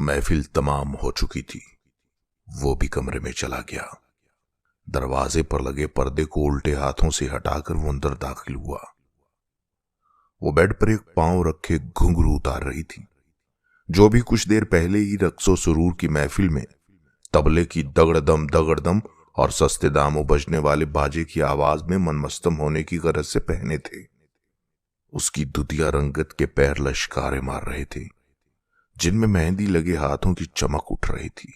महफिल तमाम हो चुकी थी। वो भी कमरे में चला गया। दरवाजे पर लगे पर्दे को उल्टे हाथों से हटाकर वो अंदर दाखिल हुआ। वो बेड पर एक पांव रखे घुंघरू उतार रही थी, जो भी कुछ देर पहले ही रक्सो सुरूर की महफिल में तबले की दगड़दम और सस्ते दामों बजने वाले बाजे की आवाज में मनमस्तम होने की गरज से पहने थे। उसकी दुधिया रंगत के पैर लश्कारे मार रहे थे, जिनमें मेहंदी लगे हाथों की चमक उठ रही थी।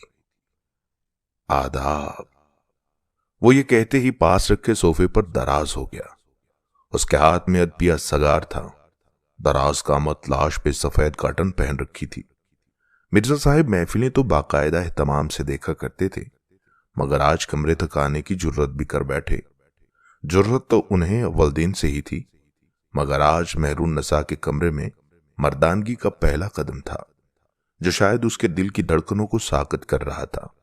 आदाब, वो ये कहते ही पास रखे सोफे पर दराज हो गया। उसके हाथ में अदपिया सगार था। दराज का लाश पे सफेद काटन पहन रखी थी। मिर्जा साहिब महफिलें तो बाकायदा एहतमाम से देखा करते थे, मगर आज कमरे तक आने की जुर्रत भी कर बैठे। जुर्रत तो उन्हें अव्वल दिन से ही थी, मगर आज महरून नसा के कमरे में मर्दानगी का पहला कदम था, जो शायद उसके दिल की धड़कनों को साकत कर रहा था।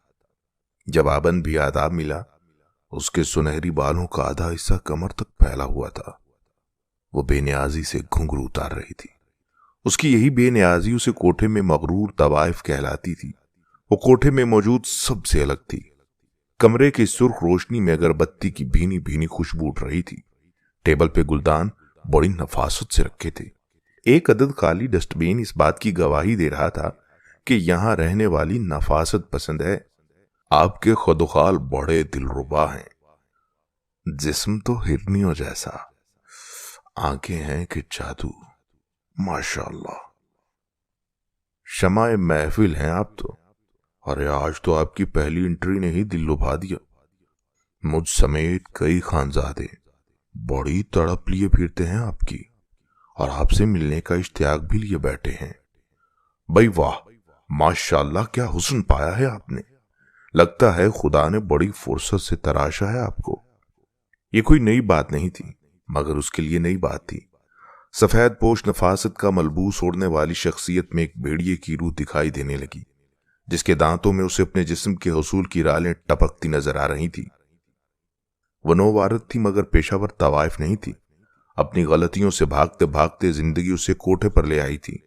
जवाबन भी आदाब मिला। उसके सुनहरी बालों का आधा हिस्सा कमर तक फैला हुआ था। वो बेनियाजी से घुंघरू उतार रही थी। उसकी यही बेनियाजी उसे कोठे में मगरूर तवाइफ कहलाती थी। वो कोठे में मौजूद सबसे अलग थी। कमरे की सुर्ख रोशनी में अगरबत्ती की भीनी भीनी खुशबू उठ रही थी। टेबल पे गुलदान बड़ी नफासत से रखे थे। एक अदद खाली डस्टबिन इस बात की गवाही दे रहा था कि यहां रहने वाली नफासत पसंद है। आपके खुदखाल बड़े दिलरुबा हैं। जिस्म तो हिरनियों जैसा, आंखें हैं कि जादू, माशाअल्लाह। शमाए महफिल हैं आप तो। अरे आज तो आपकी पहली एंट्री ने ही दिल लुभा दिया। मुझ समेत कई खानजादे बड़ी तड़प लिए फिरते हैं आपकी, और आपसे मिलने का इश्तियाक भी लिए बैठे हैं। भाई वाह, माशाअल्लाह, क्या हुस्न पाया है आपने। लगता है खुदा ने बड़ी फुर्सत से तराशा है आपको। ये कोई नई बात नहीं थी, मगर उसके लिए नई बात थी। सफेद पोश नफासत का मलबूस ओढ़ने वाली शख्सियत में एक भेड़िए की रूह दिखाई देने लगी, जिसके दांतों में उसे अपने जिस्म के हुसूल की रालें टपकती नजर आ रही थी। वह नौवारत थी, मगर पेशावर तवाइफ नहीं थी। अपनी गलतियों से भागते भागते जिंदगी उसे कोठे पर ले आई थी।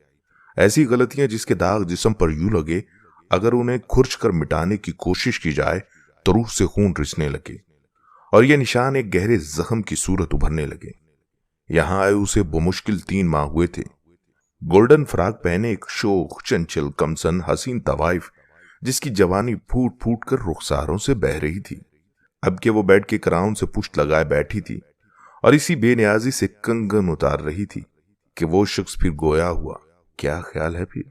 ऐसी गलतियां जिसके दाग जिस्म पर यूं लगे अगर उन्हें खुरच कर मिटाने की कोशिश की जाए तो रूह से खून रिसने लगे, और यह निशान एक गहरे जख्म की सूरत उभरने लगे। यहां आए उसे बमुश्किल 3 माह हुए थे। गोल्डन फ्राक पहने एक शोख चंचल कमसन हसीन तवाइफ, जिसकी जवानी फूट फूट कर रुखसारों से बह रही थी, अब के वो बेड के क्राउन से पुष्ट लगाए बैठी थी और इसी बेनियाजी से कंगन उतार रही थी कि वो शख्स फिर गोया हुआ। क्या ख्याल है फिर,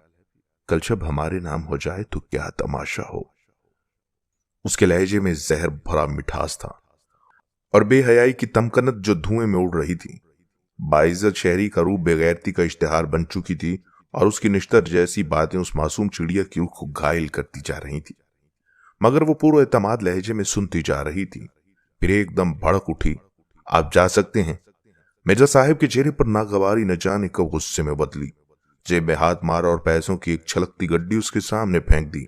कल जब हमारे नाम हो जाए तो क्या तमाशा हो। उसके लहजे में जहर भरा मिठास था और बेहयाई की तमकनत जो धुएं में उड़ रही थी। बाइज्जत शहरी का रूप बेगैरती का इश्तिहार बन चुकी थी और उसकी निश्तर जैसी बातें उस मासूम चिड़िया की रूह को घायल करती जा रही थी। मगर वो पूरे एतमाद लहजे में सुनती जा रही थी। फिर एकदम भड़क उठी। आप जा सकते हैं। मिर्जा साहिब के चेहरे पर नागवारी न जाने कब गुस्से में बदली। जेब में हाथ मारा और पैसों की एक छलकती गड्डी उसके सामने फेंक दी।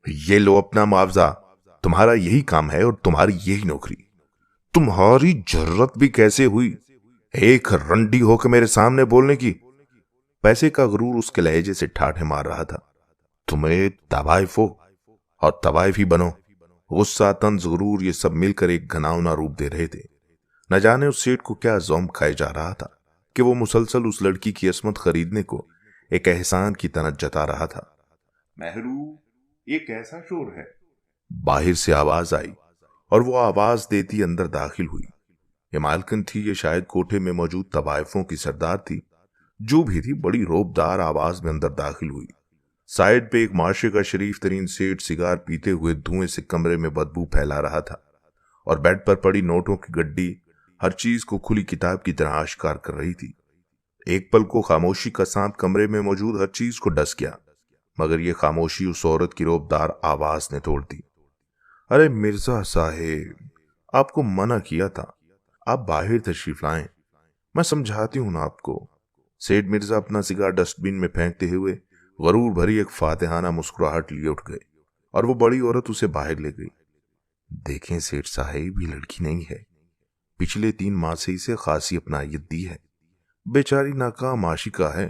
ये लो अपना मुआवजा, तुम्हारा यही काम है और तुम्हारी यही नौकरी। तुम्हारी जरूरत भी कैसे हुई एक रंडी होकर मेरे सामने बोलने की। पैसे का गुरूर उसके लहजे से ठाठे मार रहा था। तुम्हें तवाइफ हो और तवाइफ ही बनो। गुस्सा, तंज, गुरूर ये सब मिलकर एक घनावना रूप दे रहे थे। न जाने उस सेठ को क्या ज़ौम खाए जा रहा था कि वो मुसलसल उस लड़की की असमत खरीदने को एक एहसान की तरह जता रहा था। महरू, ये कैसा शोर है? बाहर से आवाज आई और वो आवाज देती अंदर दाखिल हुई। ये मालकिन थी, ये शायद कोठे में मौजूद तवाइफों की सरदार थी। जो भी थी, बड़ी रोबदार आवाज में अंदर दाखिल हुई। साइड पे एक माशरे का शरीफ तरीन सेठ सिगार पीते हुए धुएं से कमरे में बदबू फैला रहा था, और बेड पर पड़ी नोटों की गड्डी हर चीज को खुली किताब की तरह आश्कार कर रही थी। एक पल को खामोशी का सांप कमरे में मौजूद हर चीज को डस गया, मगर यह खामोशी उस औरत की रोबदार आवाज ने तोड़ दी। अरे मिर्जा साहेब, आपको मना किया था, आप बाहर तशरीफ लाएं, मैं समझाती हूं ना आपको। सेठ मिर्जा अपना सिगार डस्टबिन में फेंकते हुए गरूर भरी एक फातिहाना मुस्कुराहट लिए उठ गए और वो बड़ी औरत उसे बाहर ले गई। देखें सेठ साहेब, ये लड़की नहीं है। पिछले 3 माह से इसे खासी अपनायत दी है। बेचारी नाकाम आशिका है।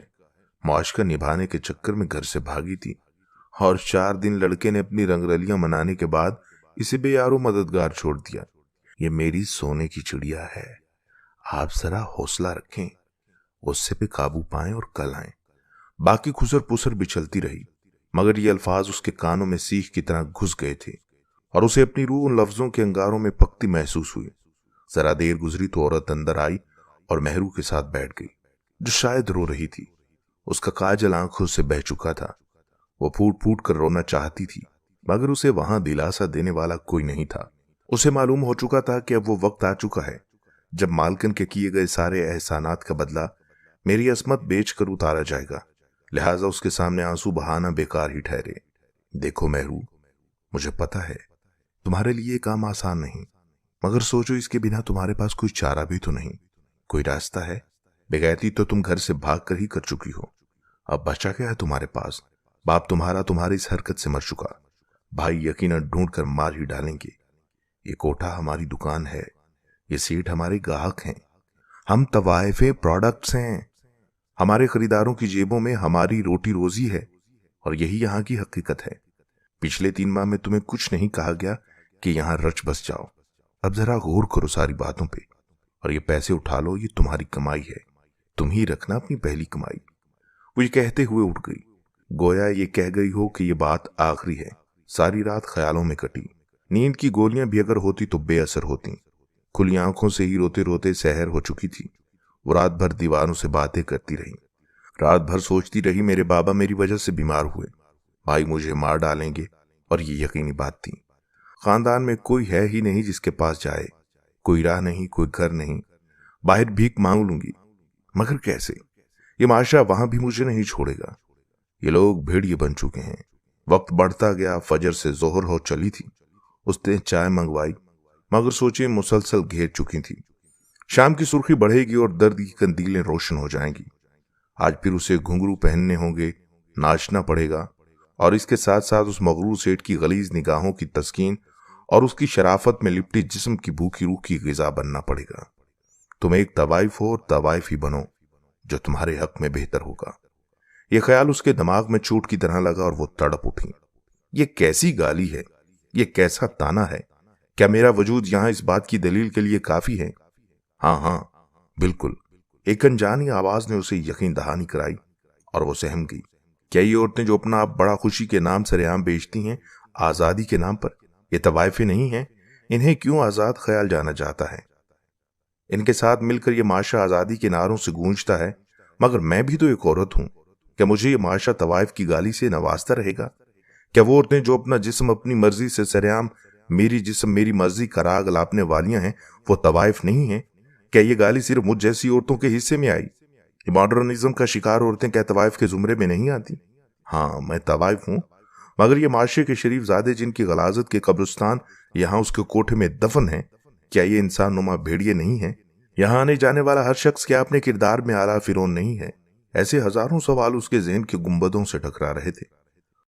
माशका निभाने के चक्कर में घर से भागी थी और 4 दिन लड़के ने अपनी रंगरलियां मनाने के बाद इसे बेयारो मददगार छोड़ दिया। ये मेरी सोने की चिड़िया है, आप जरा हौसला रखें, गुस्से पे काबू पाएं और कल आएं। बाकी खुसर पुसर भी चलती रही, मगर ये अल्फाज उसके कानों में सीख की तरह घुस गए थे और उसे अपनी रूह उन लफ्जों के अंगारों में पकती महसूस हुई। जरा देर गुजरी तो औरत अंदर आई और मेहरू के साथ बैठ गई, जो शायद रो रही थी। उसका काजल आंखों से बह चुका था। वो फूट फूट कर रोना चाहती थी, मगर उसे वहां दिलासा देने वाला कोई नहीं था। उसे मालूम हो चुका था कि अब वो वक्त आ चुका है जब मालकिन के किए गए सारे एहसानात का बदला मेरी असमत बेच कर उतारा जाएगा। लिहाजा उसके सामने आंसू बहाना बेकार ही ठहरे। देखो मेहरू, मुझे पता है तुम्हारे लिए ये काम आसान नहीं, मगर सोचो इसके बिना तुम्हारे पास कोई चारा भी तो नहीं, कोई रास्ता है। बेगैरती तो तुम घर से भाग कर ही कर चुकी हो, अब बचा क्या है तुम्हारे पास? बाप तुम्हारा तुम्हारी इस हरकत से मर चुका, भाई यकीनन ढूंढ कर मार ही डालेंगे। ये कोठा हमारी दुकान है, ये सीट हमारे ग्राहक हैं, हम तवाइफे प्रोडक्ट्स हैं। हमारे खरीदारों की जेबों में हमारी रोटी रोजी है और यही यहाँ की हकीकत है। पिछले 3 माह में तुम्हें कुछ नहीं कहा गया कि यहां रच बस जाओ। अब जरा गौर करो सारी बातों पे और ये पैसे उठा लो, ये तुम्हारी कमाई है, तुम ही रखना अपनी पहली कमाई। वो ये कहते हुए उठ गई, गोया ये कह गई हो कि ये बात आखिरी है। सारी रात ख्यालों में कटी। नींद की गोलियां भी अगर होती तो बेअसर होती। खुली आंखों से ही रोते रोते सहर हो चुकी थी। वो रात भर दीवारों से बातें करती रही। रात भर सोचती रही मेरे बाबा मेरी वजह से बीमार हुए, भाई मुझे मार डालेंगे, और ये यकीनी बात थी। खानदान में कोई है ही नहीं जिसके पास जाए, कोई राह नहीं, कोई घर नहीं। बाहर भीख मांग लूंगी, मगर कैसे? ये माशरा वहां भी मुझे नहीं छोड़ेगा। ये लोग भेड़िए बन चुके हैं। वक्त बढ़ता गया, फजर से जोहर हो चली थी। उसने चाय मंगवाई, मगर सोचे मुसलसल घेर चुकी थी। शाम की सुर्खी बढ़ेगी और दर्द की कंदीलें रोशन हो जाएंगी। आज फिर उसे घुंघरू पहनने होंगे, नाचना पड़ेगा, और इसके साथ साथ उस मगरूर सेठ की गलीज निगाहों की तस्कीन और उसकी शराफत में लिपटी जिस्म की भूखी रूह की गिजा बनना पड़ेगा। तुम एक तवाइफ हो और तवाइफ ही बनो, जो तुम्हारे हक में बेहतर होगा। यह ख्याल उसके दिमाग में चोट की तरह लगा और वो तड़प उठी। ये कैसी गाली है, ये कैसा ताना है? क्या मेरा वजूद यहां इस बात की दलील के लिए काफी है? हाँ हाँ बिल्कुल। एक अनजानी आवाज ने उसे यकीन दहानी कराई और वो सहम गई। क्या ये औरतें जो अपना आप बड़ा खुशी के नाम सरेआम बेचती हैं, आजादी के नाम पर, ये तवाइफें नहीं हैं? इन्हें क्यों आजाद ख्याल जाना जाता है? इनके साथ मिलकर ये माशा आजादी के नारों से गूंजता है, मगर मैं भी तो एक औरत हूं। क्या मुझे ये माशा तवाइफ की गाली से नवाजता रहेगा? क्या वो औरतें जो अपना जिस्म अपनी मर्जी से सरेआम मेरी जिस्म मेरी मर्जी का राग लापने वालियां हैं, वो तवाइफ नहीं है? क्या ये गाली सिर्फ मुझ जैसी औरतों के हिस्से में आई? मॉडर्निज्म का शिकार औरतें क्या तवाइफ के जुमरे में नहीं आती? हाँ, मैं तवाइफ हूं, मगर ये माशरे के शरीफ ज़ादे जिनकी गलाजत के कब्रिस्तान यहाँ उसके कोठे में दफन है, क्या ये इंसान नुमा भेड़िए नहीं है? यहाँ आने जाने वाला हर शख्स क्या अपने किरदार में आला फिरौन नहीं है? ऐसे हजारों सवाल उसके ज़हन के गुंबदों से टकरा रहे थे।